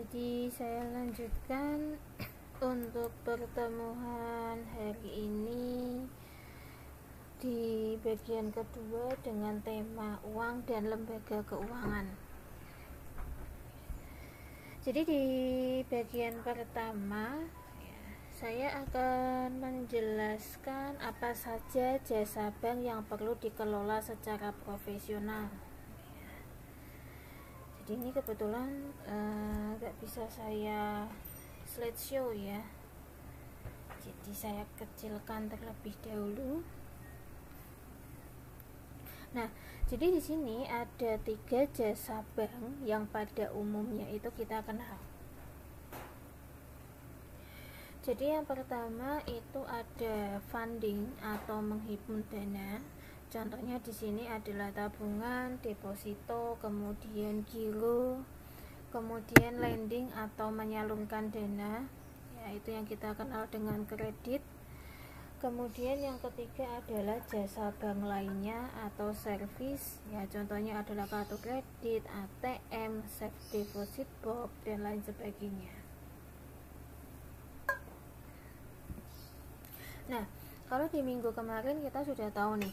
Jadi saya lanjutkan untuk pertemuan hari ini di bagian kedua dengan tema uang dan lembaga keuangan. Jadi di bagian pertama saya akan menjelaskan apa saja jasa bank yang perlu dikelola secara profesional. Jadi ini kebetulan nggak bisa saya slideshow ya, jadi saya kecilkan terlebih dahulu. Nah, jadi di sini ada 3 jasa bank yang pada umumnya itu kita kenal. Jadi yang pertama itu ada funding atau menghimpun dana. Contohnya di sini adalah tabungan, deposito, kemudian giro, kemudian lending atau menyalurkan dana, yaitu yang kita kenal dengan kredit. Kemudian yang ketiga adalah jasa bank lainnya atau service, ya contohnya adalah kartu kredit, ATM, safe deposit box dan lain sebagainya. Nah, kalau di minggu kemarin kita sudah tahu nih,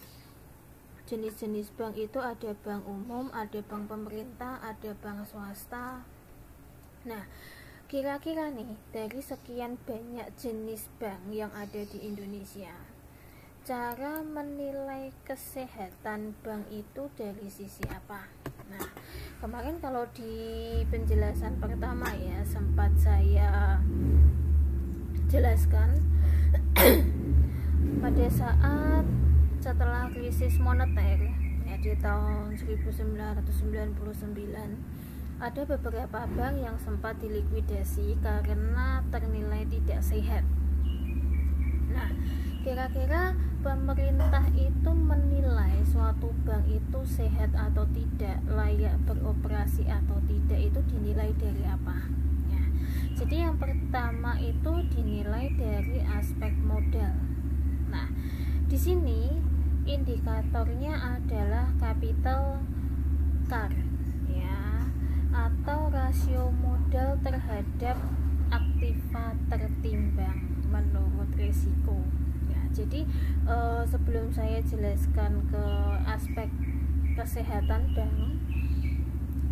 jenis-jenis bank itu ada bank umum, ada bank pemerintah, ada bank swasta. Nah, kira-kira nih dari sekian banyak jenis bank yang ada di Indonesia, cara menilai kesehatan bank itu dari sisi apa? Nah, kemarin kalau di penjelasan pertama ya sempat saya jelaskan pada saat setelah krisis moneter ya, di tahun 1999 ada beberapa bank yang sempat dilikuidasi karena ternilai tidak sehat. Nah, kira-kira pemerintah itu menilai suatu bank itu sehat atau tidak, layak beroperasi atau tidak, itu dinilai dari apa? Ya, jadi yang pertama itu dinilai dari aspek modal. Nah, di sini indikatornya adalah capital CAR ya, atau rasio modal terhadap aktiva tertimbang menurut risiko ya. Jadi sebelum saya jelaskan ke aspek kesehatan bank,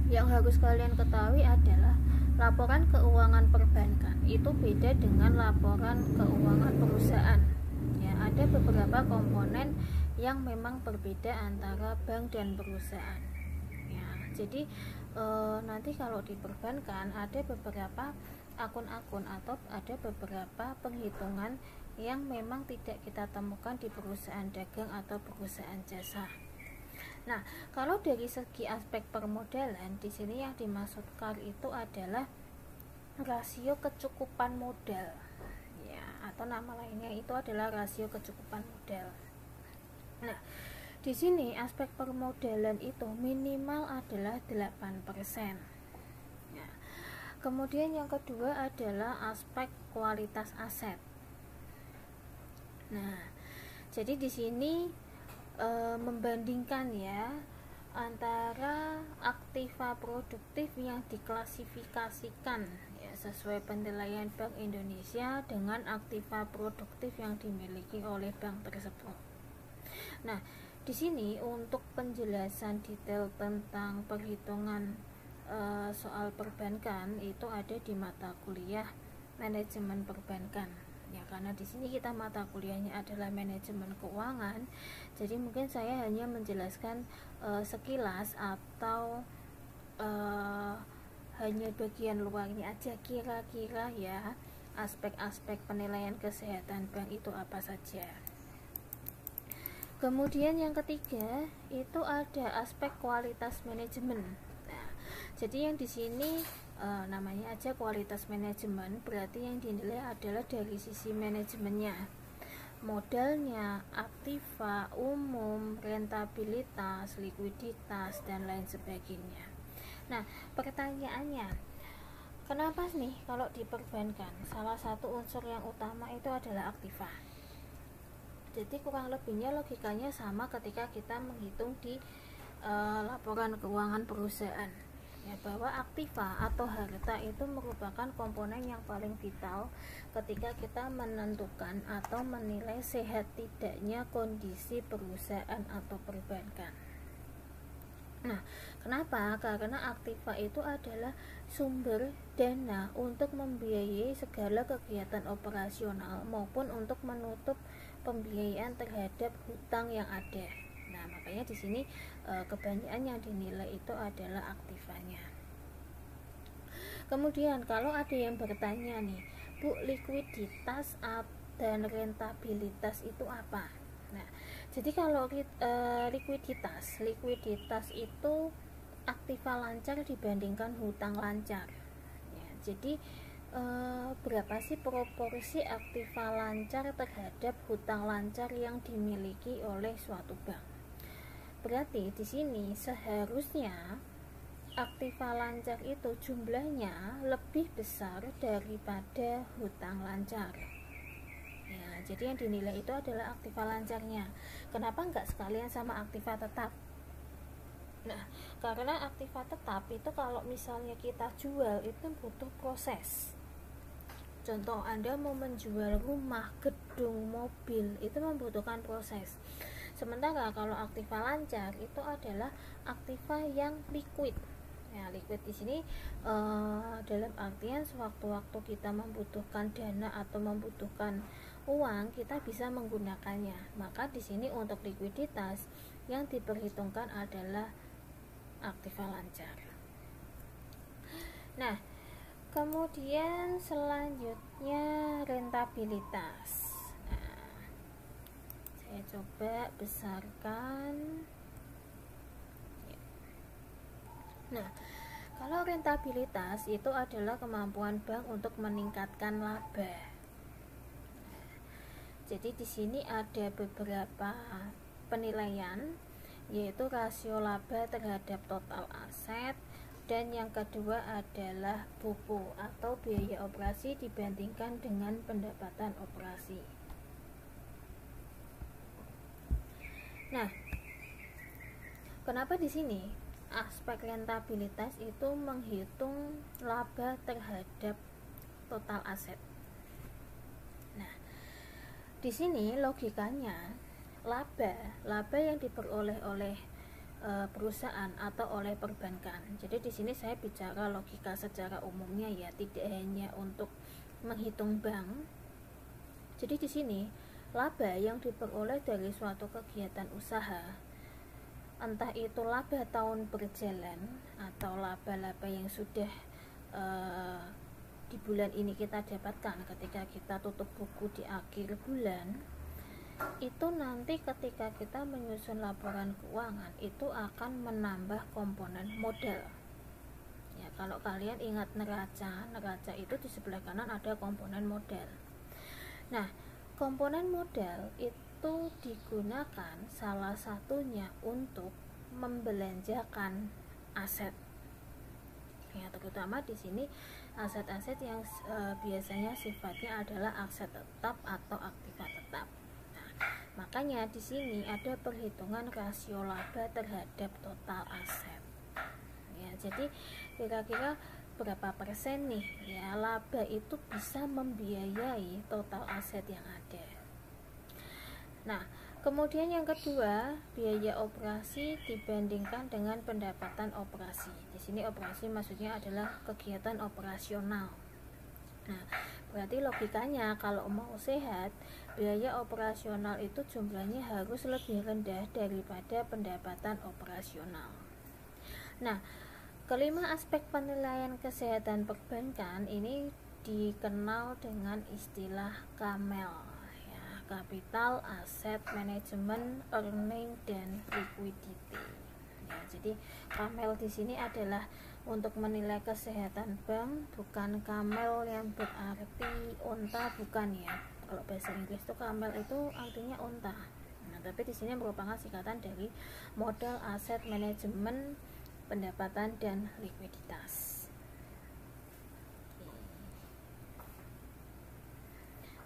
yang harus kalian ketahui adalah laporan keuangan perbankan itu beda dengan laporan keuangan perusahaan. Ada beberapa komponen yang memang berbeda antara bank dan perusahaan ya. Jadi nanti kalau di perbankan ada beberapa akun-akun atau ada beberapa penghitungan yang memang tidak kita temukan di perusahaan dagang atau perusahaan jasa. Nah, kalau dari segi aspek permodalan, di sini yang dimaksud CAR itu adalah rasio kecukupan modal, atau nama lainnya itu adalah rasio kecukupan modal. Nah, di sini aspek permodalan itu minimal adalah 8%. Ya. Kemudian yang kedua adalah aspek kualitas aset. Nah, jadi di sini membandingkan ya antara aktiva produktif yang diklasifikasikan ya sesuai penilaian Bank Indonesia dengan aktiva produktif yang dimiliki oleh bank tersebut. Nah, di sini untuk penjelasan detail tentang perhitungan soal perbankan itu ada di mata kuliah manajemen perbankan. Ya, karena di sini kita mata kuliahnya adalah manajemen keuangan, jadi mungkin saya hanya menjelaskan sekilas atau hanya bagian luarnya aja, kira-kira ya aspek-aspek penilaian kesehatan bank itu apa saja. Kemudian yang ketiga itu ada aspek kualitas manajemen. Nah, jadi yang di sini namanya aja kualitas manajemen, berarti yang dinilai adalah dari sisi manajemennya, modalnya, aktiva, umum, rentabilitas, likuiditas dan lain sebagainya. Nah, pertanyaannya, kenapa nih kalau di perbankan salah satu unsur yang utama itu adalah aktiva? Jadi kurang lebihnya logikanya sama ketika kita menghitung di laporan keuangan perusahaan. ya, bahwa aktiva atau harta itu merupakan komponen yang paling vital ketika kita menentukan atau menilai sehat tidaknya kondisi perusahaan atau perbankan. Nah, kenapa? Karena aktiva itu adalah sumber dana untuk membiayai segala kegiatan operasional maupun untuk menutup pembiayaan terhadap hutang yang ada. Nah, makanya di sini kebanyakan yang dinilai itu adalah aktivanya. Kemudian kalau ada yang bertanya nih, Bu, likuiditas dan rentabilitas itu apa? Nah, jadi kalau likuiditas itu aktiva lancar dibandingkan hutang lancar. Ya, jadi berapa sih proporsi aktiva lancar terhadap hutang lancar yang dimiliki oleh suatu bank? Berarti di sini seharusnya aktiva lancar itu jumlahnya lebih besar daripada hutang lancar. Ya, jadi yang dinilai itu adalah aktiva lancarnya. Kenapa enggak sekalian sama aktiva tetap? Nah, karena aktiva tetap itu kalau misalnya kita jual itu butuh proses. Contoh, Anda mau menjual rumah, gedung, mobil, itu membutuhkan proses. Sementara kalau aktiva lancar itu adalah aktiva yang liquid. Ya, liquid di sini dalam artian sewaktu-waktu kita membutuhkan dana atau membutuhkan uang, kita bisa menggunakannya. Maka di sini untuk likuiditas yang diperhitungkan adalah aktiva lancar. Nah, kemudian selanjutnya rentabilitas. Nah, saya coba besarkan. Nah, kalau rentabilitas itu adalah kemampuan bank untuk meningkatkan laba. Jadi di sini ada beberapa penilaian, yaitu rasio laba terhadap total aset, dan yang kedua adalah BOPO atau biaya operasi dibandingkan dengan pendapatan operasi. Nah, kenapa di sini aspek rentabilitas itu menghitung laba terhadap total aset? Nah, di sini logikanya laba yang diperoleh oleh perusahaan atau oleh perbankan. Jadi di sini saya bicara logika secara umumnya ya, tidak hanya untuk menghitung bank. Jadi di sini laba yang diperoleh dari suatu kegiatan usaha, entah itu laba tahun berjalan atau laba-laba yang sudah di bulan ini kita dapatkan ketika kita tutup buku di akhir bulan, itu nanti ketika kita menyusun laporan keuangan itu akan menambah komponen modal. Ya, kalau kalian ingat neraca itu di sebelah kanan ada komponen modal. Nah, komponen modal itu digunakan salah satunya untuk membelanjakan aset. Ya, terutama di sini aset-aset yang biasanya sifatnya adalah aset tetap atau aktiva tetap. Nah, makanya di sini ada perhitungan rasio laba terhadap total aset. Ya, jadi kira-kira berapa persen nih ya laba itu bisa membiayai total aset yang ada. Nah, kemudian yang kedua, biaya operasi dibandingkan dengan pendapatan operasi. Di sini operasi maksudnya adalah kegiatan operasional. Nah, berarti logikanya kalau mau sehat, biaya operasional itu jumlahnya harus lebih rendah daripada pendapatan operasional. Nah, kelima aspek penilaian kesehatan perbankan ini dikenal dengan istilah KAMEL. Capital, Asset, Management, Earning, dan Liquidity. Ya, jadi KAMEL di sini adalah untuk menilai kesehatan bank, bukan KAMEL yang berarti unta, bukan ya. Kalau bahasa Inggris itu KAMEL itu artinya unta. Nah, tapi di sini merupakan singkatan dari modal, aset, manajemen, pendapatan, dan likuiditas.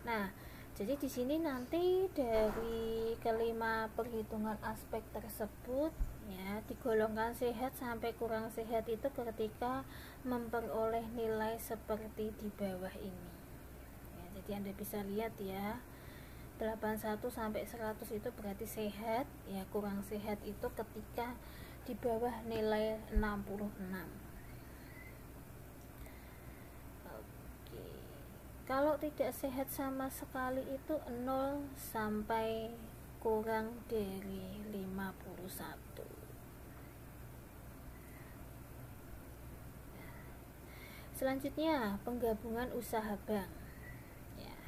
Nah, jadi di sini nanti dari kelima perhitungan aspek tersebut ya, digolongkan sehat sampai kurang sehat itu ketika memperoleh nilai seperti di bawah ini ya. Jadi Anda bisa lihat ya, 81 sampai 100 itu berarti sehat ya, kurang sehat itu ketika di bawah nilai 66. Oke. Kalau tidak sehat sama sekali itu 0 sampai kurang dari 51. Selanjutnya, penggabungan usaha bank. Ya.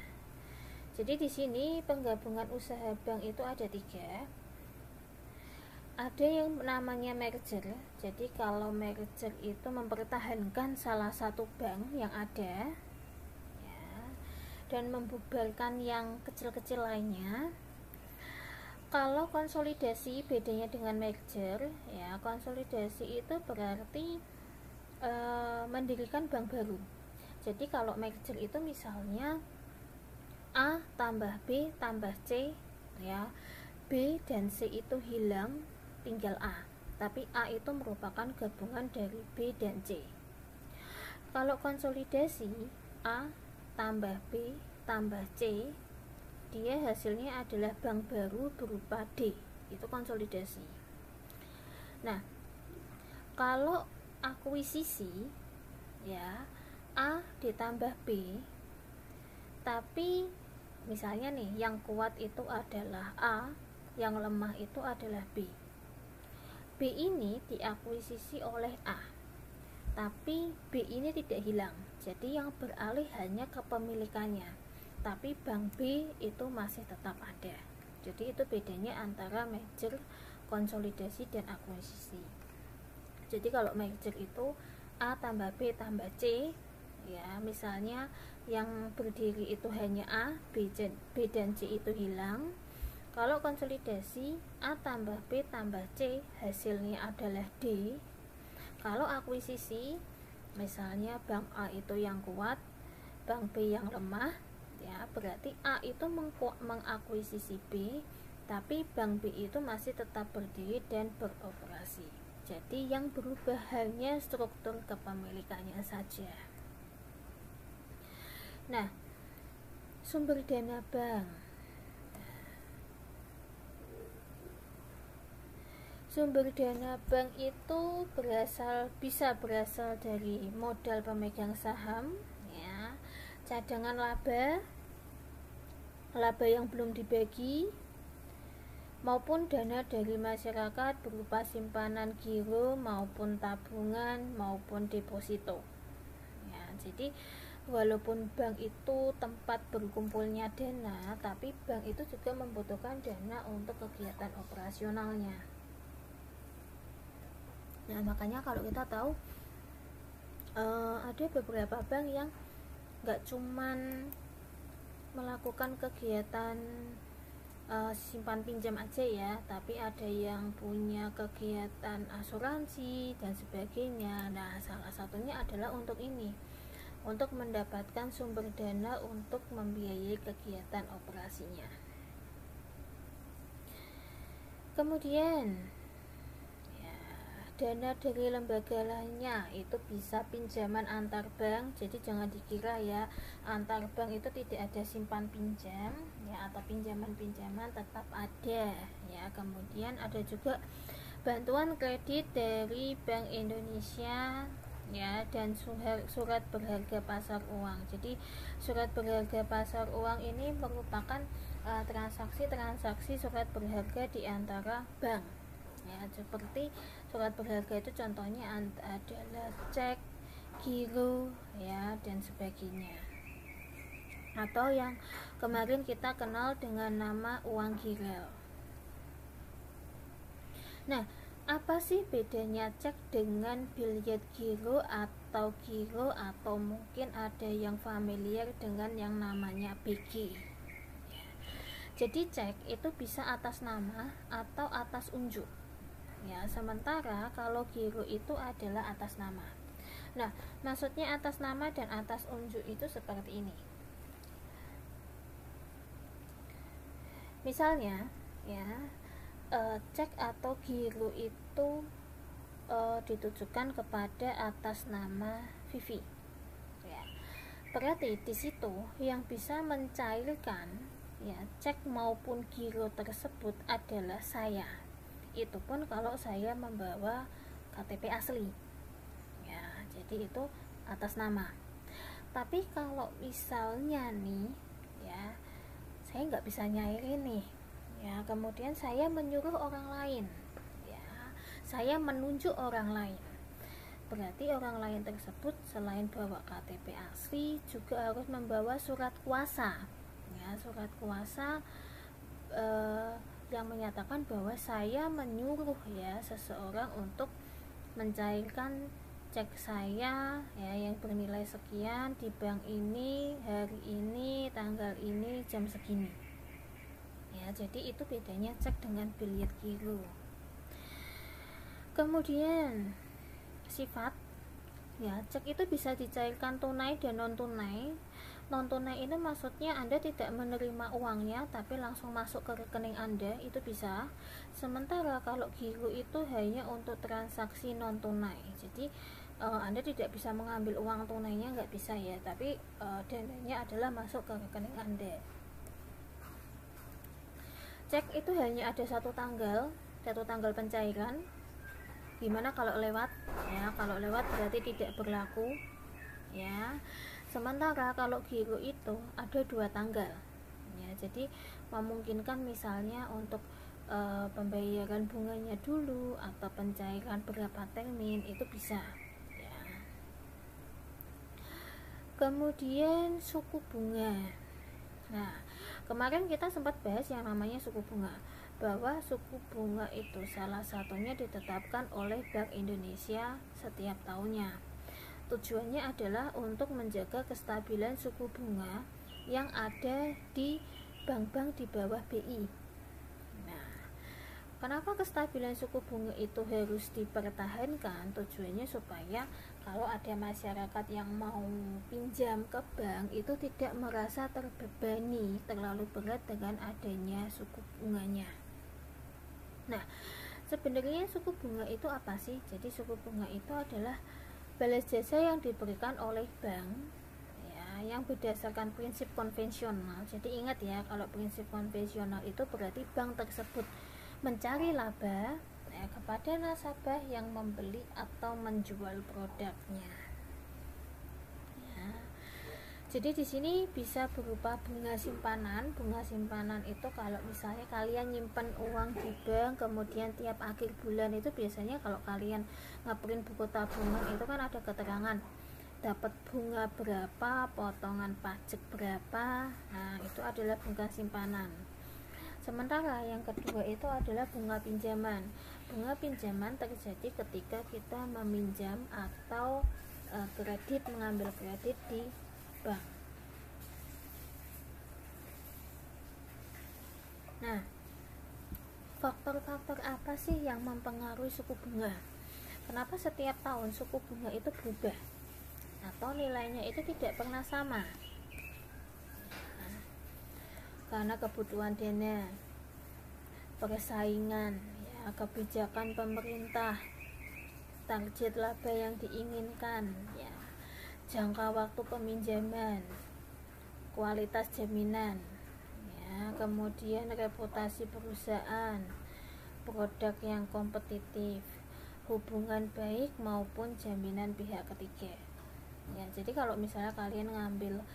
Jadi di sini penggabungan usaha bank itu ada 3. Ada yang namanya merger. Jadi kalau merger itu mempertahankan salah satu bank yang ada, ya, dan membubarkan yang kecil-kecil lainnya. Kalau konsolidasi bedanya dengan merger, ya, konsolidasi itu berarti mendirikan bank baru. Jadi kalau merger itu misalnya A tambah B tambah C, ya, B dan C itu hilang, tinggal A, tapi A itu merupakan gabungan dari B dan C. Kalau konsolidasi A tambah B tambah C, dia hasilnya adalah bank baru berupa D, itu konsolidasi. Nah, kalau akuisisi, ya, A ditambah B, tapi misalnya nih yang kuat itu adalah A, yang lemah itu adalah B. B ini diakuisisi oleh A, tapi B ini tidak hilang, jadi yang beralih hanya kepemilikannya, tapi bank B itu masih tetap ada. Jadi itu bedanya antara merger, konsolidasi, dan akuisisi. Jadi kalau merger itu A tambah B tambah C, ya, misalnya yang berdiri itu hanya A, B dan C itu hilang. Kalau konsolidasi A tambah B tambah C, hasilnya adalah D. Kalau akuisisi, misalnya bank A itu yang kuat, bank B yang lemah, ya, berarti A itu mengakuisisi B, tapi bank B itu masih tetap berdiri dan beroperasi. Jadi yang berubah hanya struktur kepemilikannya saja. Nah, sumber dana bank. Sumber dana bank itu bisa berasal dari modal pemegang saham, ya, cadangan laba yang belum dibagi, maupun dana dari masyarakat berupa simpanan giro maupun tabungan maupun deposito. Ya, jadi walaupun bank itu tempat berkumpulnya dana, tapi bank itu juga membutuhkan dana untuk kegiatan operasionalnya. Nah, makanya kalau kita tahu ada beberapa bank yang nggak cuman melakukan kegiatan simpan pinjam aja ya, tapi ada yang punya kegiatan asuransi dan sebagainya. Nah, salah satunya adalah untuk ini, untuk mendapatkan sumber dana untuk membiayai kegiatan operasinya. Kemudian ya, dana dari lembaga lainnya itu bisa pinjaman antar bank. Jadi jangan dikira ya antar bank itu tidak ada simpan pinjam ya, atau pinjaman-pinjaman tetap ada ya. Kemudian ada juga bantuan kredit dari Bank Indonesia ya, dan surat berharga pasar uang. Jadi surat berharga pasar uang ini merupakan transaksi surat berharga di antara bank ya, seperti surat berharga itu contohnya adalah cek, giro ya, dan sebagainya, atau yang kemarin kita kenal dengan nama uang giral. Nah, apa sih bedanya cek dengan biliet giro atau giro, atau mungkin ada yang familiar dengan yang namanya BG? Jadi cek itu bisa atas nama atau atas unjuk ya, sementara kalau giro itu adalah atas nama. Nah, maksudnya atas nama dan atas unjuk itu seperti ini. Misalnya ya, cek atau giro itu ditujukan kepada atas nama Vivi. Ya. Berarti di situ yang bisa mencairkan ya cek maupun giro tersebut adalah saya. Itu pun kalau saya membawa KTP asli. Ya, jadi itu atas nama. Tapi kalau misalnya nih ya saya nggak bisa nyairin nih ya, kemudian saya menyuruh orang lain ya, saya menunjuk orang lain, berarti orang lain tersebut selain bawa KTP asli juga harus membawa surat kuasa ya, surat kuasa yang menyatakan bahwa saya menyuruh ya seseorang untuk mencairkan cek saya ya yang bernilai sekian di bank ini, hari ini, tanggal ini, jam segini ya. Jadi itu bedanya cek dengan biliet giro. Kemudian sifat ya, cek itu bisa dicairkan tunai dan non tunai. Non tunai itu maksudnya Anda tidak menerima uangnya tapi langsung masuk ke rekening Anda, itu bisa. Sementara kalau giro itu hanya untuk transaksi non tunai, jadi Anda tidak bisa mengambil uang tunainya, nggak bisa ya, tapi dananya adalah masuk ke rekening Anda. Cek itu hanya ada satu tanggal pencairan. Gimana kalau lewat ya, kalau lewat berarti tidak berlaku ya. Sementara kalau giro itu ada 2 tanggal ya, jadi memungkinkan misalnya untuk pembayaran bunganya dulu atau pencairan berapa termin itu bisa ya. Kemudian suku bunga. Nah, kemarin kita sempat bahas yang namanya suku bunga, bahwa suku bunga itu salah satunya ditetapkan oleh Bank Indonesia setiap tahunnya. Tujuannya adalah untuk menjaga kestabilan suku bunga yang ada di bank-bank di bawah BI. Nah, kenapa kestabilan suku bunga itu harus dipertahankan? Tujuannya supaya kalau ada masyarakat yang mau pinjam ke bank itu tidak merasa terbebani terlalu berat dengan adanya suku bunganya. Nah, sebenarnya suku bunga itu apa sih? Jadi suku bunga itu adalah balas jasa yang diberikan oleh bank ya, yang berdasarkan prinsip konvensional. Jadi ingat ya, kalau prinsip konvensional itu berarti bank tersebut mencari laba ya, kepada nasabah yang membeli atau menjual produknya ya. Jadi di sini bisa berupa bunga simpanan. Bunga simpanan itu kalau misalnya kalian nyimpan uang di bank, kemudian tiap akhir bulan itu biasanya kalau kalian ngeprint buku tabungan itu kan ada keterangan dapat bunga berapa, potongan pajak berapa. Nah, itu adalah bunga simpanan. Sementara yang kedua itu adalah bunga pinjaman. Bunga pinjaman terjadi ketika kita meminjam atau kredit, mengambil kredit di bank. Nah, faktor-faktor apa sih yang mempengaruhi suku bunga? Kenapa setiap tahun suku bunga itu berubah atau nilainya itu tidak pernah sama? Nah, karena kebutuhan dana, persaingan ya, kebijakan pemerintah, target laba yang diinginkan ya, jangka waktu peminjaman, kualitas jaminan ya, kemudian reputasi perusahaan, produk yang kompetitif, hubungan baik maupun jaminan pihak ketiga ya. Jadi kalau misalnya kalian ngambil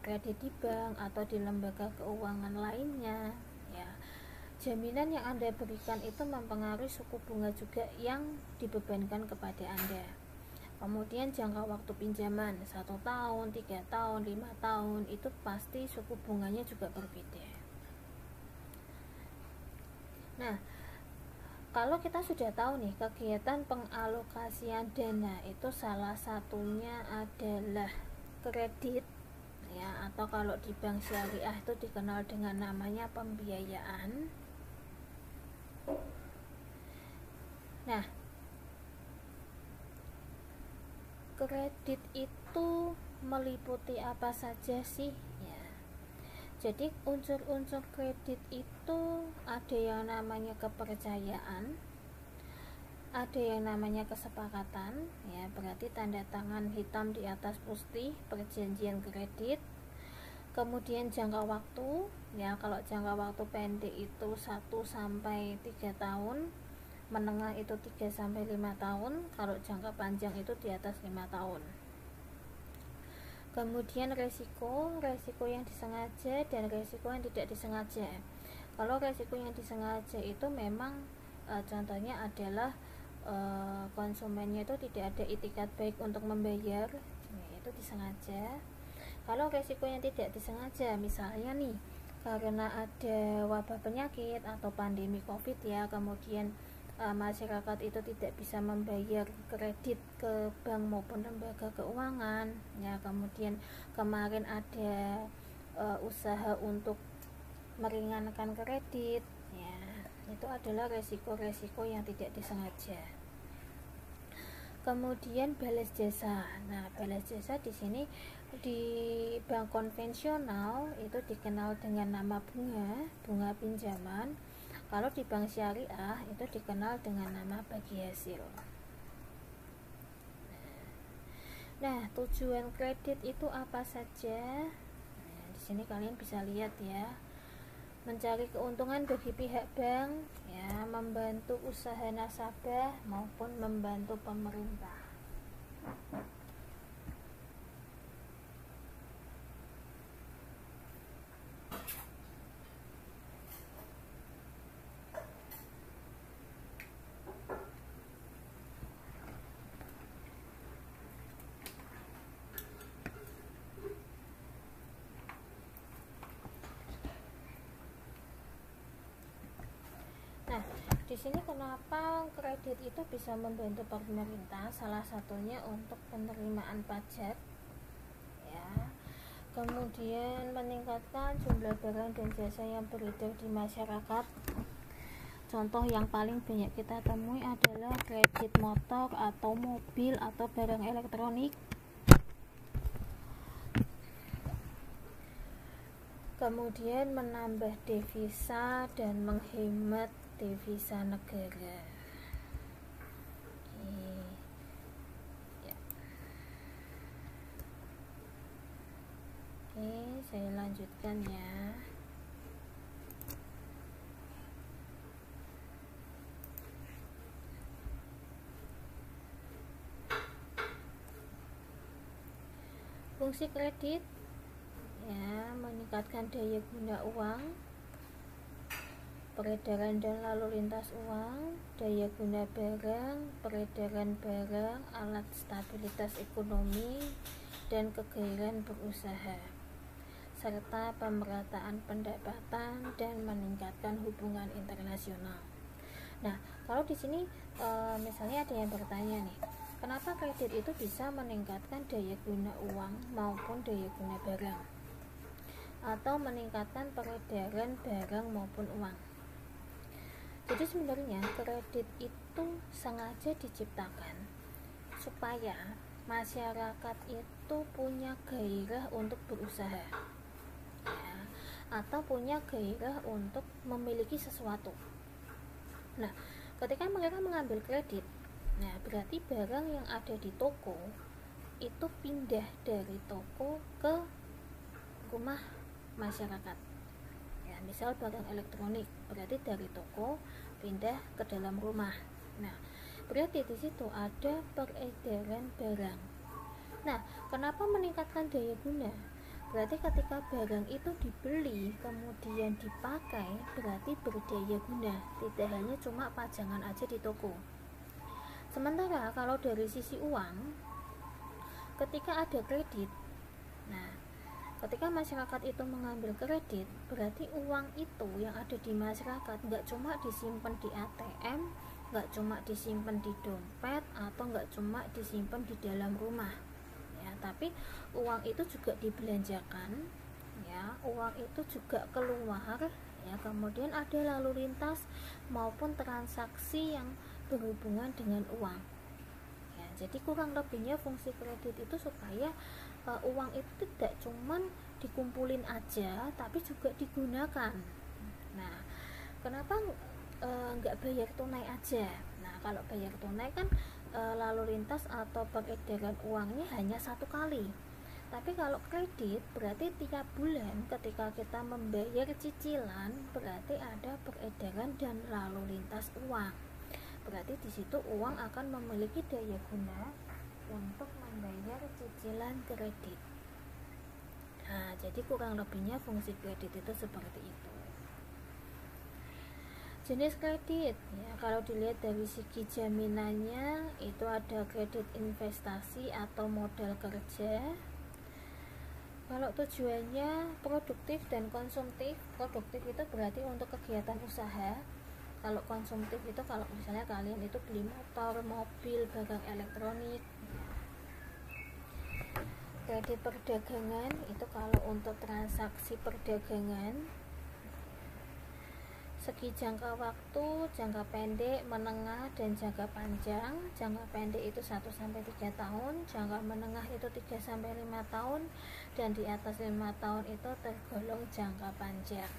kredit di bank atau di lembaga keuangan lainnya ya, jaminan yang Anda berikan itu mempengaruhi suku bunga juga yang dibebankan kepada Anda. Kemudian jangka waktu pinjaman 1 tahun, 3 tahun, 5 tahun, itu pasti suku bunganya juga berbeda. Nah, kalau kita sudah tahu nih kegiatan pengalokasian dana itu salah satunya adalah kredit ya, atau kalau di bank syariah itu dikenal dengan namanya pembiayaan. Nah, kredit itu meliputi apa saja sih ya? Jadi unsur-unsur kredit itu ada yang namanya kepercayaan, ada yang namanya kesepakatan, ya berarti tanda tangan hitam di atas putih perjanjian kredit. Kemudian jangka waktu, ya kalau jangka waktu pendek itu 1-3 tahun, menengah itu 3-5 tahun, kalau jangka panjang itu di atas 5 tahun. Kemudian resiko yang disengaja dan resiko yang tidak disengaja. Kalau resiko yang disengaja itu memang contohnya adalah konsumennya itu tidak ada itikat baik untuk membayar, itu disengaja. Kalau resiko yang tidak disengaja, misalnya nih karena ada wabah penyakit atau pandemi COVID ya, kemudian masyarakat itu tidak bisa membayar kredit ke bank maupun lembaga keuangan ya, kemudian kemarin ada usaha untuk meringankan kredit ya, itu adalah resiko-resiko yang tidak disengaja. Kemudian balas jasa. Nah, balas jasa di sini di bank konvensional itu dikenal dengan nama bunga pinjaman. Kalau di bank syariah itu dikenal dengan nama bagi hasil. Nah, tujuan kredit itu apa saja? Nah, di sini kalian bisa lihat ya. Mencari keuntungan bagi pihak bank, ya, membantu usaha nasabah maupun membantu pemerintah. Nah, di sini kenapa kredit itu bisa membantu pemerintah? Salah satunya untuk penerimaan pajak, ya. Kemudian meningkatkan jumlah barang dan jasa yang beredar di masyarakat. Contoh yang paling banyak kita temui adalah kredit motor atau mobil atau barang elektronik. Kemudian menambah devisa dan menghemat devisa negara. Oke, saya lanjutkan ya. Fungsi kredit ya, meningkatkan daya guna uang, peredaran dan lalu lintas uang, daya guna barang, peredaran barang, alat stabilitas ekonomi dan kegairahan berusaha, serta pemerataan pendapatan dan meningkatkan hubungan internasional. Nah, kalau di sini misalnya ada yang bertanya nih, kenapa kredit itu bisa meningkatkan daya guna uang maupun daya guna barang, atau meningkatkan peredaran barang maupun uang? Jadi sebenarnya kredit itu sengaja diciptakan supaya masyarakat itu punya gairah untuk berusaha ya, atau punya gairah untuk memiliki sesuatu. Nah, ketika mereka mengambil kredit, nah berarti barang yang ada di toko itu pindah dari toko ke rumah masyarakat. Ya, misal barang elektronik, berarti dari toko pindah ke dalam rumah. Nah, berarti di situ ada peredaran barang. Nah, kenapa meningkatkan daya guna? Berarti ketika barang itu dibeli kemudian dipakai, berarti berdaya guna, tidak hanya cuma pajangan aja di toko. Sementara kalau dari sisi uang, ketika ada kredit, nah ketika masyarakat itu mengambil kredit, berarti uang itu yang ada di masyarakat nggak cuma disimpan di ATM, nggak cuma disimpan di dompet, atau nggak cuma disimpan di dalam rumah ya, tapi uang itu juga dibelanjakan ya, uang itu juga keluar ya, kemudian ada lalu lintas maupun transaksi yang berhubungan dengan uang ya. Jadi kurang lebihnya fungsi kredit itu supaya uang itu tidak cuman dikumpulin aja tapi juga digunakan. Nah, kenapa nggak bayar tunai aja? Nah, kalau bayar tunai kan lalu lintas atau peredaran uangnya hanya satu kali. Tapi kalau kredit berarti tiap bulan ketika kita membayar cicilan berarti ada peredaran dan lalu lintas uang. Berarti di situ uang akan memiliki daya guna untuk membayar cicilan kredit. Nah, jadi kurang lebihnya fungsi kredit itu seperti itu. Jenis kredit ya, kalau dilihat dari segi jaminannya itu ada kredit investasi atau modal kerja. Kalau tujuannya produktif dan konsumtif, produktif itu berarti untuk kegiatan usaha. Kalau konsumtif itu kalau misalnya kalian itu beli motor, mobil, barang elektronik. Kredit perdagangan itu kalau untuk transaksi perdagangan. Segi jangka waktu, jangka pendek, menengah, dan jangka panjang. Jangka pendek itu 1-3 tahun, jangka menengah itu 3-5 tahun, dan di atas 5 tahun itu tergolong jangka panjang.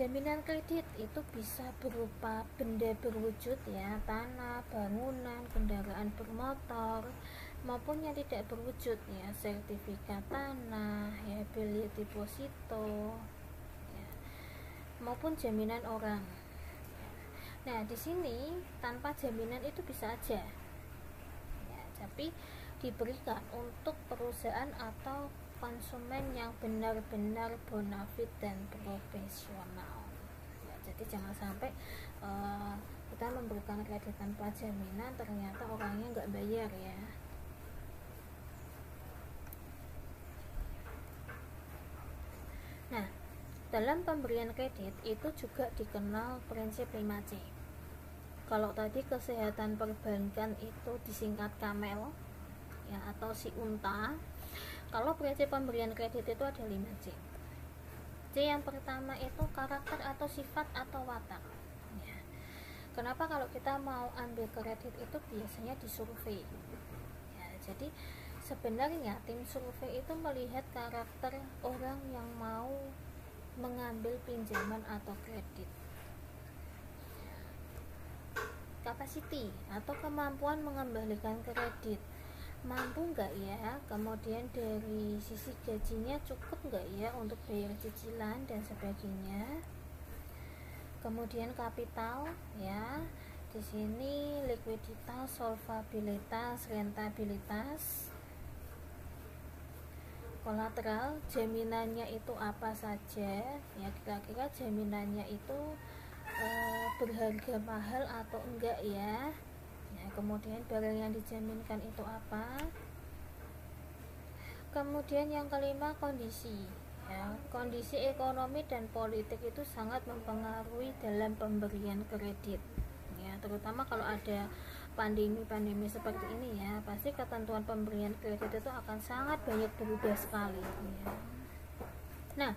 Jaminan kredit itu bisa berupa benda berwujud ya, tanah, bangunan, kendaraan bermotor, maupun yang tidak berwujud ya, sertifikat tanah, ya, bill deposito, ya, maupun jaminan orang. Nah, di sini tanpa jaminan itu bisa aja, ya, tapi diberikan untuk perusahaan atau konsumen yang benar-benar bonafit dan profesional. Ya, jadi jangan sampai kita memberikan kredit tanpa jaminan ternyata orangnya nggak bayar ya. Nah, dalam pemberian kredit itu juga dikenal prinsip 5C. Kalau tadi kesehatan perbankan itu disingkat KAMEL ya, atau si unta. Kalau prinsip pemberian kredit itu ada 5C. C yang pertama itu karakter atau sifat atau watak ya. Kenapa kalau kita mau ambil kredit itu biasanya disurvei ya, jadi sebenarnya tim survei itu melihat karakter orang yang mau mengambil pinjaman atau kredit. Capacity atau kemampuan mengembalikan kredit, mampu nggak ya, kemudian dari sisi gajinya cukup nggak ya untuk bayar cicilan dan sebagainya. Kemudian kapital ya, di sini likuiditas, solvabilitas, rentabilitas. Kolateral, jaminannya itu apa saja ya, kira-kira jaminannya itu berharga mahal atau enggak ya. Kemudian barang yang dijaminkan itu apa. Kemudian yang kelima kondisi ya, kondisi ekonomi dan politik itu sangat mempengaruhi dalam pemberian kredit ya, terutama kalau ada pandemi seperti ini ya, pasti ketentuan pemberian kredit itu akan sangat banyak berubah sekali ya. Nah,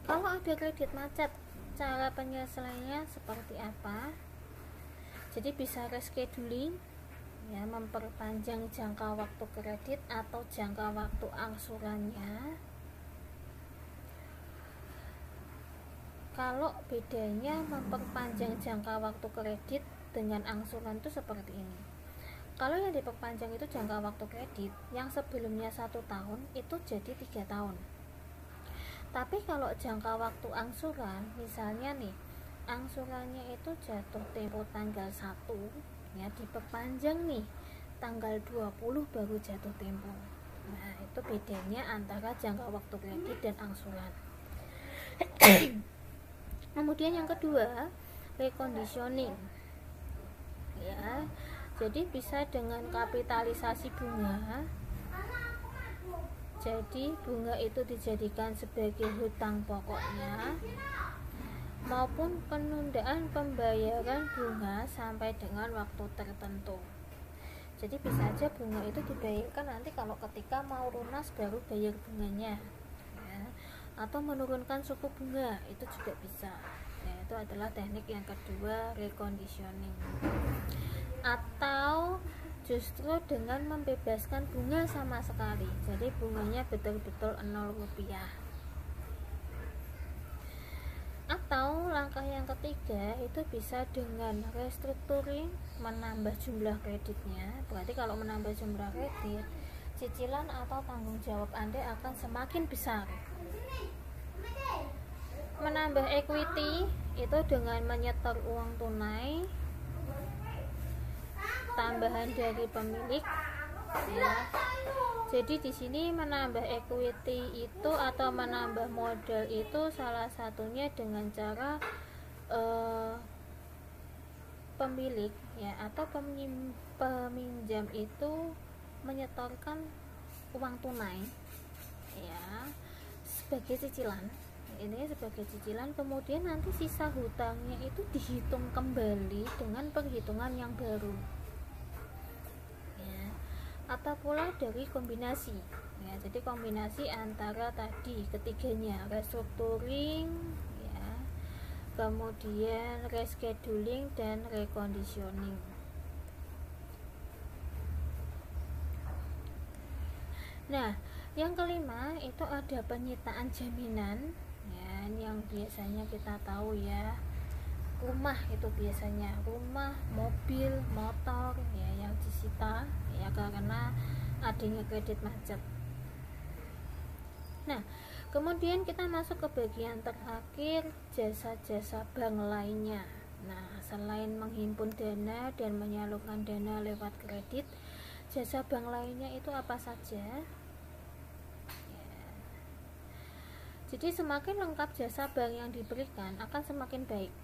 kalau ada kredit macet, cara penyelesaiannya seperti apa? Jadi bisa rescheduling ya, memperpanjang jangka waktu kredit atau jangka waktu angsurannya. Kalau bedanya memperpanjang jangka waktu kredit dengan angsuran itu seperti ini. Kalau yang diperpanjang itu jangka waktu kredit yang sebelumnya 1 tahun itu jadi 3 tahun. Tapi kalau jangka waktu angsuran, misalnya nih angsurannya itu jatuh tempo tanggal 1 ya, diperpanjang nih tanggal 20 baru jatuh tempo. Nah, itu bedanya antara jangka waktu kredit dan angsuran. Kemudian yang kedua, reconditioning ya, jadi bisa dengan kapitalisasi bunga. Jadi bunga itu dijadikan sebagai hutang pokoknya maupun penundaan pembayaran bunga sampai dengan waktu tertentu. Jadi bisa aja bunga itu dibayarkan nanti kalau ketika mau lunas baru bayar bunganya ya. Atau menurunkan suku bunga itu juga bisa ya, itu adalah teknik yang kedua, reconditioning. Atau justru dengan membebaskan bunga sama sekali. Jadi bunganya betul-betul 0 rupiah. Atau langkah yang ketiga itu bisa dengan restructuring, menambah jumlah kreditnya. Berarti kalau menambah jumlah kredit, cicilan atau tanggung jawab Anda akan semakin besar. Menambah equity itu dengan menyetor uang tunai tambahan dari pemilik, ya. Jadi di sini menambah equity itu atau menambah modal itu salah satunya dengan cara pemilik, ya, atau peminjam itu menyetorkan uang tunai, ya, sebagai cicilan. Ini sebagai cicilan, kemudian nanti sisa hutangnya itu dihitung kembali dengan perhitungan yang baru, ya. Atau pula dari kombinasi, ya, jadi kombinasi antara tadi ketiganya, restructuring, ya, kemudian rescheduling dan reconditioning. Nah, yang kelima itu ada penyitaan jaminan, ya, yang biasanya kita tahu, ya, rumah itu biasanya rumah, mobil, motor, ya, yang disita, ya, karena adanya kredit macet. Nah, kemudian kita masuk ke bagian terakhir, jasa-jasa bank lainnya. Nah, selain menghimpun dana dan menyalurkan dana lewat kredit, jasa bank lainnya itu apa saja? Jadi semakin lengkap jasa bank yang diberikan akan semakin baik,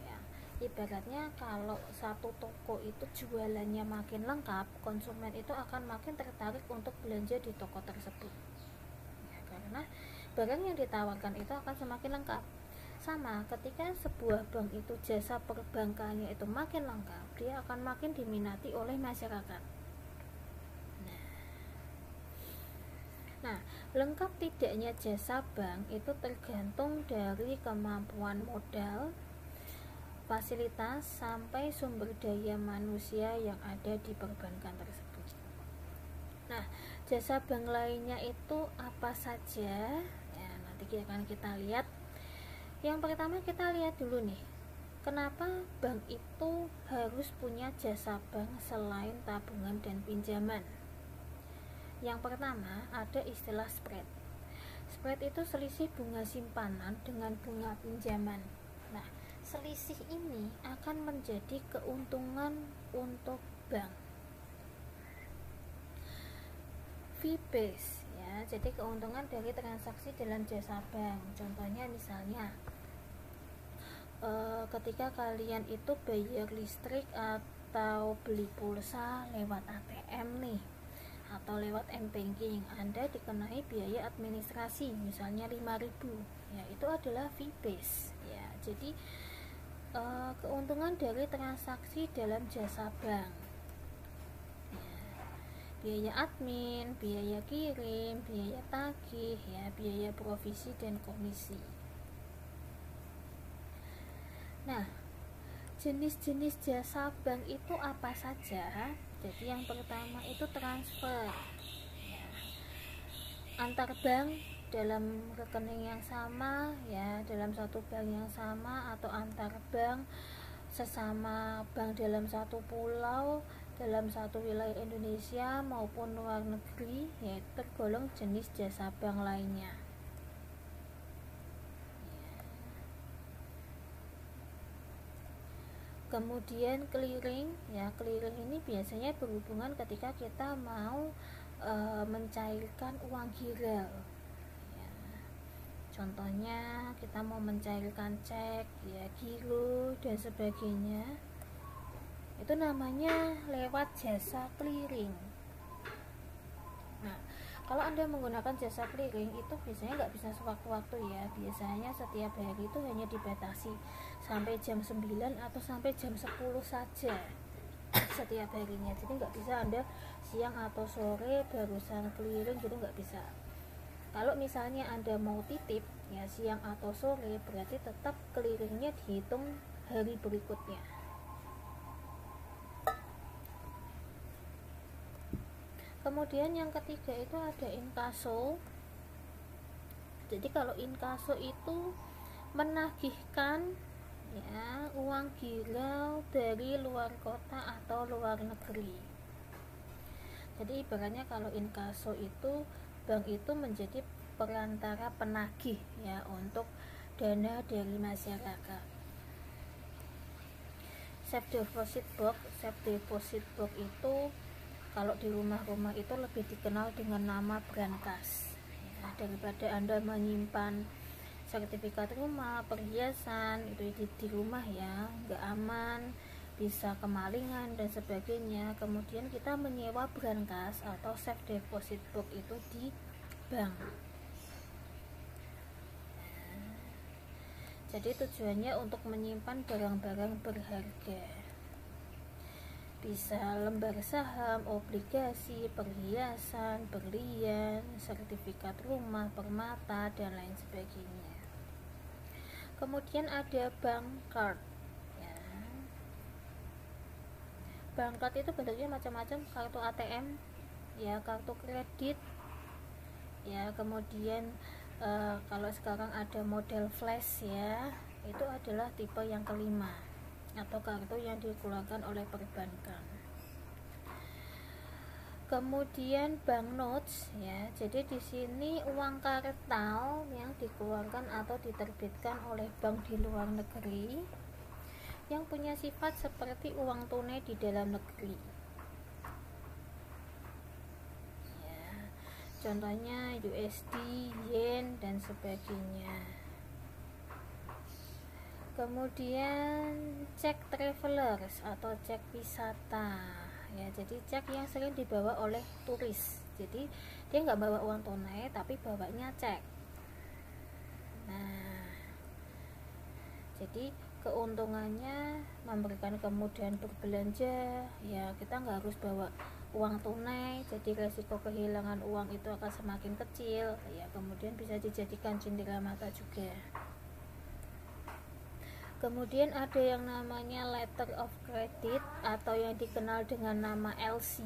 ya. Ibaratnya kalau satu toko itu jualannya makin lengkap, konsumen itu akan makin tertarik untuk belanja di toko tersebut, ya, karena barang yang ditawarkan itu akan semakin lengkap. Sama ketika sebuah bank itu jasa perbankannya itu makin lengkap, dia akan makin diminati oleh masyarakat. Nah, lengkap tidaknya jasa bank itu tergantung dari kemampuan modal, fasilitas, sampai sumber daya manusia yang ada di perbankan tersebut. Nah, jasa bank lainnya itu apa saja? Ya, nanti akan kita lihat. Yang pertama kita lihat dulu nih, kenapa bank itu harus punya jasa bank selain tabungan dan pinjaman? Yang pertama ada istilah spread. Spread itu selisih bunga simpanan dengan bunga pinjaman. Nah, selisih ini akan menjadi keuntungan untuk bank. Fee base, ya, jadi keuntungan dari transaksi dalam jasa bank. Contohnya misalnya ketika kalian itu bayar listrik atau beli pulsa lewat ATM nih, atau lewat m-banking, Anda dikenai biaya administrasi misalnya 5.000, ya, itu adalah fee base, ya. Jadi keuntungan dari transaksi dalam jasa bank, ya, biaya admin, biaya kirim, biaya tagih, ya, biaya provisi dan komisi. Nah, jenis-jenis jasa bank itu apa saja? Jadi yang pertama itu transfer, ya, antar bank dalam rekening yang sama, ya, dalam satu bank yang sama, atau antar bank sesama bank dalam satu pulau, dalam satu wilayah Indonesia maupun luar negeri, yaitu tergolong jenis jasa bank lainnya. Kemudian clearing, ya, clearing ini biasanya berhubungan ketika kita mau mencairkan uang giral, ya. Contohnya kita mau mencairkan cek, ya, giro dan sebagainya, itu namanya lewat jasa clearing. Nah, kalau Anda menggunakan jasa clearing itu biasanya nggak bisa sewaktu-waktu, ya. Biasanya setiap hari itu hanya dibatasi sampai jam 9 atau sampai jam 10 saja setiap harinya. Jadi nggak bisa Anda siang atau sore barusan clearing, gitu nggak bisa. Kalau misalnya Anda mau titip, ya, siang atau sore, berarti tetap clearingnya dihitung hari berikutnya. Kemudian yang ketiga itu ada inkaso. Jadi kalau inkaso itu menagihkan ya uang giral dari luar kota atau luar negeri. Jadi ibaratnya kalau inkaso itu bank itu menjadi perantara penagih ya untuk dana dari masyarakat. Safe deposit box itu kalau di rumah-rumah itu lebih dikenal dengan nama brankas ya, daripada Anda menyimpan sertifikat rumah, perhiasan itu di rumah ya nggak aman, bisa kemalingan dan sebagainya. Kemudian kita menyewa brankas atau safe deposit box itu di bank. Jadi tujuannya untuk menyimpan barang-barang berharga, bisa lembar saham, obligasi, perhiasan, berlian, sertifikat rumah, permata, dan lain sebagainya. Kemudian ada bank card ya. Bank card itu bentuknya macam-macam, kartu ATM ya, kartu kredit ya. Kemudian kalau sekarang ada model flash ya, itu adalah tipe yang kelima atau kartu yang dikeluarkan oleh perbankan. Kemudian banknotes ya. Jadi di sini uang kartal yang dikeluarkan atau diterbitkan oleh bank di luar negeri yang punya sifat seperti uang tunai di dalam negeri. Ya, contohnya USD, yen dan sebagainya. Kemudian cek travelers atau cek wisata ya, jadi cek yang sering dibawa oleh turis. Jadi dia nggak bawa uang tunai tapi bawanya cek. Nah, jadi keuntungannya memberikan kemudahan berbelanja ya, kita nggak harus bawa uang tunai, jadi resiko kehilangan uang itu akan semakin kecil ya. Kemudian bisa dijadikan cindera mata juga. Kemudian ada yang namanya letter of credit atau yang dikenal dengan nama LC.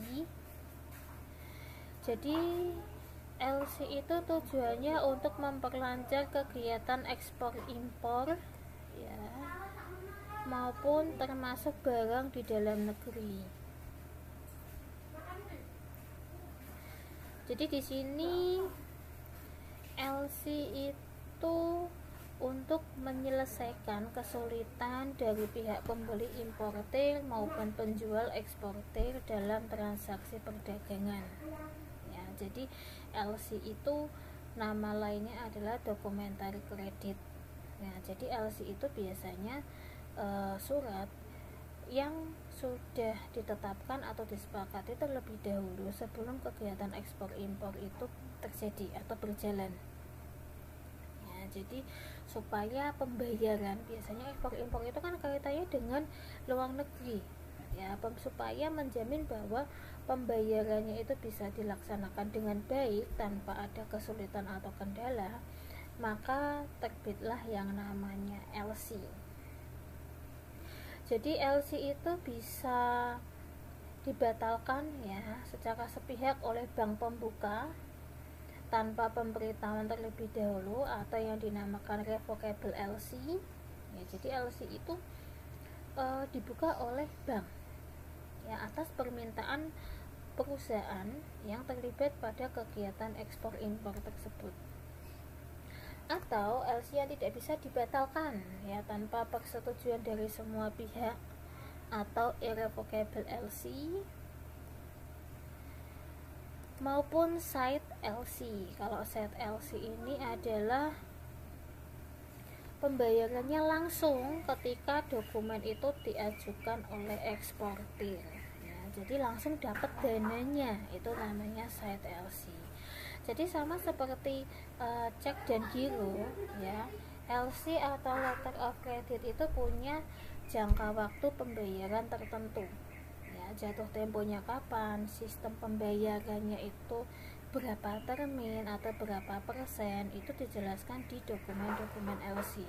Jadi LC itu tujuannya untuk memperlancar kegiatan ekspor impor ya, maupun termasuk barang di dalam negeri. Jadi di sini LC itu untuk menyelesaikan kesulitan dari pihak pembeli importer maupun penjual eksportir dalam transaksi perdagangan ya. Jadi LC itu nama lainnya adalah dokumentari kredit. Nah, jadi LC itu biasanya surat yang sudah ditetapkan atau disepakati terlebih dahulu sebelum kegiatan ekspor impor itu terjadi atau berjalan. Jadi supaya pembayaran, biasanya ekspor impor itu kan kaitannya dengan luar negeri ya, supaya menjamin bahwa pembayarannya itu bisa dilaksanakan dengan baik tanpa ada kesulitan atau kendala, maka terbitlah yang namanya LC. Jadi LC itu bisa dibatalkan ya secara sepihak oleh bank pembuka tanpa pemberitahuan terlebih dahulu atau yang dinamakan revocable LC ya. Jadi LC itu dibuka oleh bank ya atas permintaan perusahaan yang terlibat pada kegiatan ekspor impor tersebut, atau LC yang tidak bisa dibatalkan ya tanpa persetujuan dari semua pihak atau irrevocable LC, maupun side LC. Kalau side LC ini adalah pembayarannya langsung ketika dokumen itu diajukan oleh eksportir ya, jadi langsung dapat dananya, itu namanya side LC. Jadi sama seperti cek dan giro ya, LC atau letter of credit itu punya jangka waktu pembayaran tertentu. Jatuh temponya kapan, sistem pembayarannya itu berapa termin atau berapa persen, itu dijelaskan di dokumen-dokumen LC.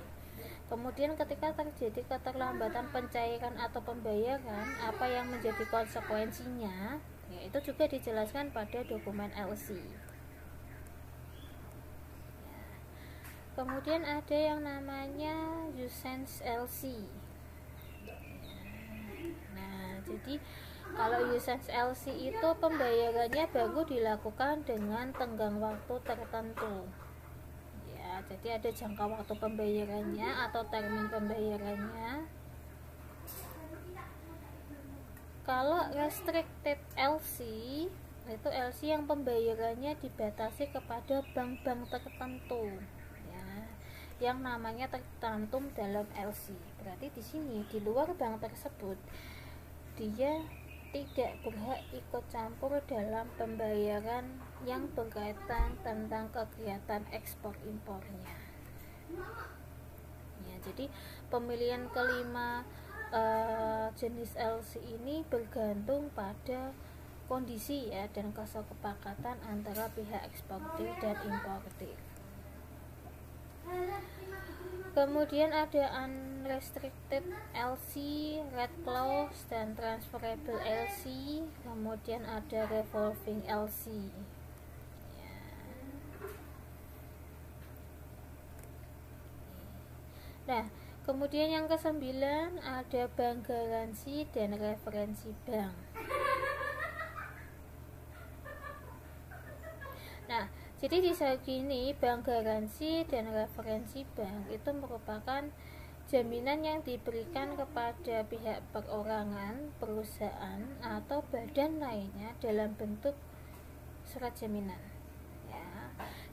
Kemudian ketika terjadi keterlambatan pencairan atau pembayaran, apa yang menjadi konsekuensinya ya, Itu juga dijelaskan pada dokumen LC. Kemudian ada yang namanya usance LC. Nah, jadi kalau usance LC itu pembayarannya baru dilakukan dengan tenggang waktu tertentu. Ya, jadi ada jangka waktu pembayarannya atau termin pembayarannya. Kalau restricted LC itu LC yang pembayarannya dibatasi kepada bank-bank tertentu. Yang namanya tercantum dalam LC. Berarti di sini di luar bank tersebut dia tidak berhak ikut campur dalam pembayaran yang berkaitan tentang kegiatan ekspor impornya. Ya, jadi pemilihan kelima jenis LC ini bergantung pada kondisi ya dan kesepakatan antara pihak eksportir dan importir. Kemudian ada unrestricted LC, red clause, dan transferable LC. Kemudian ada revolving LC. Ya. Nah, kemudian yang ke-9 ada bank garansi dan referensi bank. Nah, jadi di sini bank garansi dan referensi bank itu merupakan jaminan yang diberikan kepada pihak perorangan, perusahaan, atau badan lainnya dalam bentuk surat jaminan. Ya.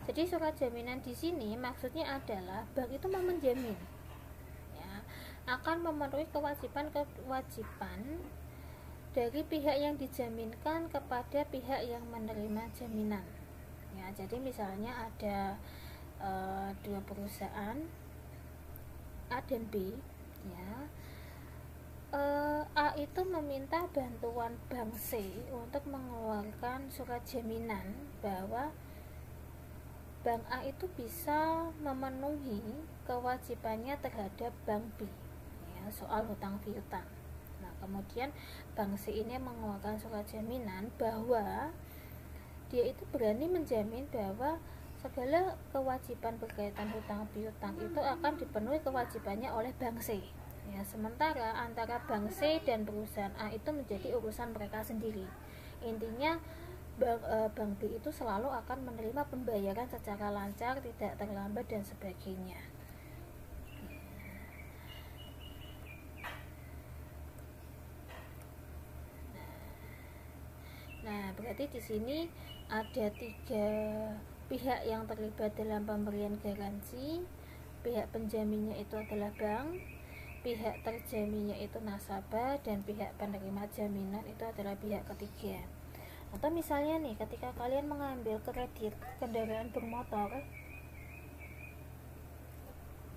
Jadi surat jaminan di sini maksudnya adalah bank itu mau menjamin, ya, akan memenuhi kewajiban dari pihak yang dijaminkan kepada pihak yang menerima jaminan. Ya, jadi misalnya ada dua perusahaan A dan B, ya. A itu meminta bantuan bank C untuk mengeluarkan surat jaminan bahwa bank A itu bisa memenuhi kewajibannya terhadap bank B, ya, soal hutang piutang. Nah, kemudian bank C ini mengeluarkan surat jaminan bahwa dia itu berani menjamin bahwa segala kewajiban berkaitan hutang piutang itu akan dipenuhi kewajibannya oleh bank C. Ya, sementara antara bank C dan perusahaan A itu menjadi urusan mereka sendiri. Intinya bank B itu selalu akan menerima pembayaran secara lancar, tidak terlambat dan sebagainya. Nah, berarti di sini ada 3 pihak yang terlibat dalam pemberian garansi. Pihak penjaminnya itu adalah bank, pihak terjaminnya itu nasabah, dan pihak penerima jaminan itu adalah pihak ketiga. Atau misalnya nih, ketika kalian mengambil kredit kendaraan bermotor,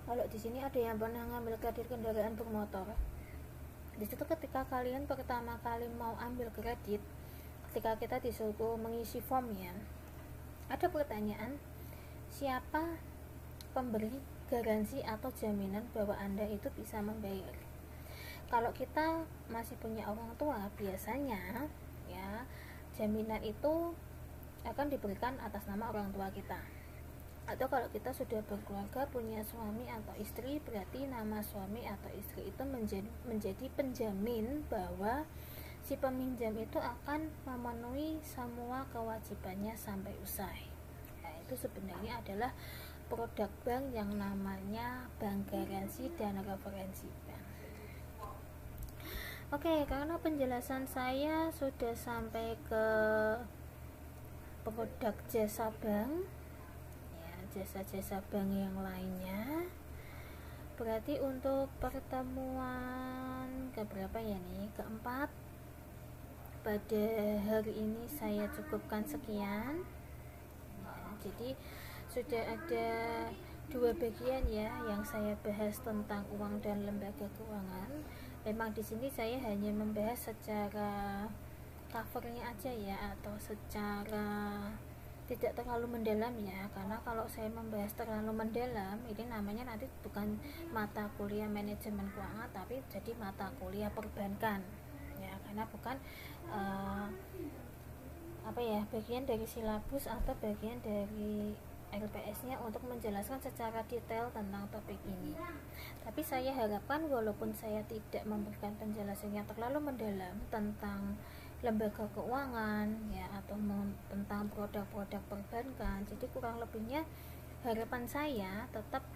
kalau di sini ada yang pernah ngambil kredit kendaraan bermotor, di situ ketika kalian pertama kali mau ambil kredit, ketika kita disuruh mengisi formnya, ada pertanyaan, siapa pemberi garansi atau jaminan bahwa Anda itu bisa membayar. Kalau kita masih punya orang tua, biasanya ya jaminan itu akan diberikan atas nama orang tua kita. Atau kalau kita sudah berkeluarga, punya suami atau istri, berarti nama suami atau istri itu menjadi penjamin bahwa si peminjam itu akan memenuhi semua kewajibannya sampai usai. Nah, itu sebenarnya adalah produk bank yang namanya bank garansi dan referensi bank. Oke, karena penjelasan saya sudah sampai ke produk jasa bank, ya, jasa-jasa bank yang lainnya, berarti untuk pertemuan keberapa ya nih? Keempat. Pada hari ini saya cukupkan sekian. Ya, jadi sudah ada 2 bagian ya yang saya bahas tentang uang dan lembaga keuangan. Memang di sini saya hanya membahas secara covernya aja ya, atau secara tidak terlalu mendalam ya, karena kalau saya membahas terlalu mendalam ini namanya nanti bukan mata kuliah manajemen keuangan tapi jadi mata kuliah perbankan ya, karena bukan bagian dari silabus atau bagian dari LPS-nya untuk menjelaskan secara detail tentang topik ini. Tapi saya harapkan walaupun saya tidak memberikan penjelasan yang terlalu mendalam tentang lembaga keuangan ya atau tentang produk-produk perbankan, jadi kurang lebihnya harapan saya tetap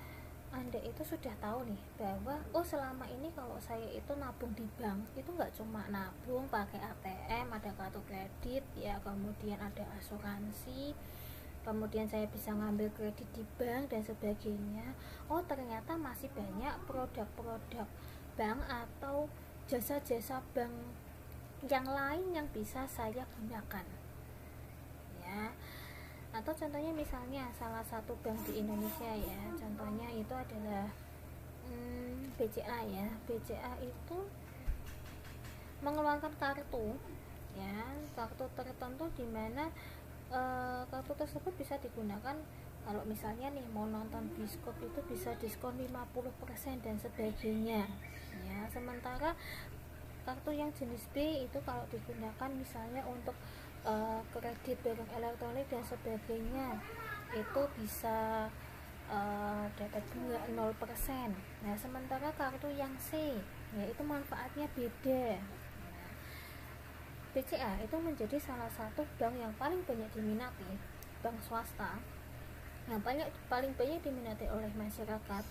Anda itu sudah tahu nih bahwa selama ini kalau saya itu nabung di bank itu nggak cuma nabung pakai ATM, ada kartu kredit ya, kemudian ada asuransi, kemudian saya bisa ngambil kredit di bank dan sebagainya. Ternyata masih banyak produk-produk bank atau jasa-jasa bank yang lain yang bisa saya gunakan ya. Atau contohnya misalnya salah satu bank di Indonesia ya, contohnya itu adalah BCA ya. BCA itu mengeluarkan kartu ya, kartu tertentu di mana kartu tersebut bisa digunakan kalau misalnya nih mau nonton bioskop itu bisa diskon 50% dan sebagainya ya. Sementara kartu yang jenis B itu kalau digunakan misalnya untuk kredit barang elektronik dan sebagainya itu bisa dapat bunga 0%. Nah, sementara kartu yang C ya itu manfaatnya beda. BCA itu menjadi salah satu bank yang paling banyak diminati, bank swasta yang paling banyak diminati oleh masyarakat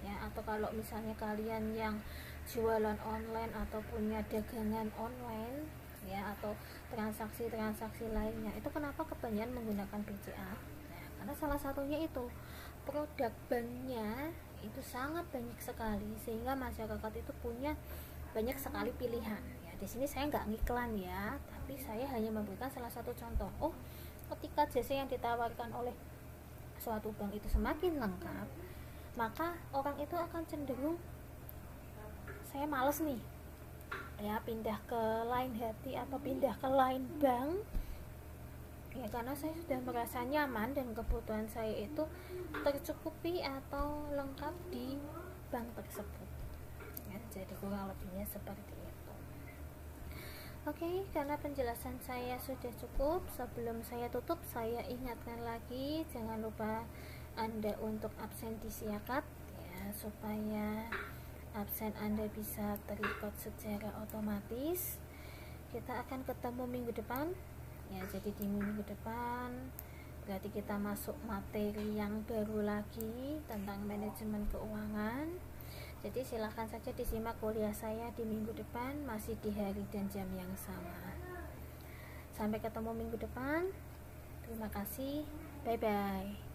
ya. Atau kalau misalnya kalian yang jualan online atau punya dagangan online ya, atau transaksi-transaksi lainnya, itu kenapa kebanyakan menggunakan BCA? Nah, karena salah satunya itu produk banknya itu sangat banyak sekali sehingga masyarakat itu punya banyak sekali pilihan ya. Di sini saya nggak ngiklan ya, tapi saya hanya memberikan salah satu contoh. Ketika jasa yang ditawarkan oleh suatu bank itu semakin lengkap, maka orang itu akan cenderung saya males nih ya pindah ke lain hati atau pindah ke lain bank ya, karena saya sudah merasa nyaman dan kebutuhan saya itu tercukupi atau lengkap di bank tersebut ya. Jadi kurang lebihnya seperti itu. Oke, karena penjelasan saya sudah cukup, sebelum saya tutup saya ingatkan lagi jangan lupa Anda untuk absen di siakat ya, supaya absen Anda bisa terrecord secara otomatis. Kita akan ketemu minggu depan ya. Jadi di minggu depan berarti kita masuk materi yang baru lagi tentang manajemen keuangan. Jadi silahkan saja disimak kuliah saya di minggu depan, masih di hari dan jam yang sama. Sampai ketemu minggu depan. Terima kasih. Bye bye.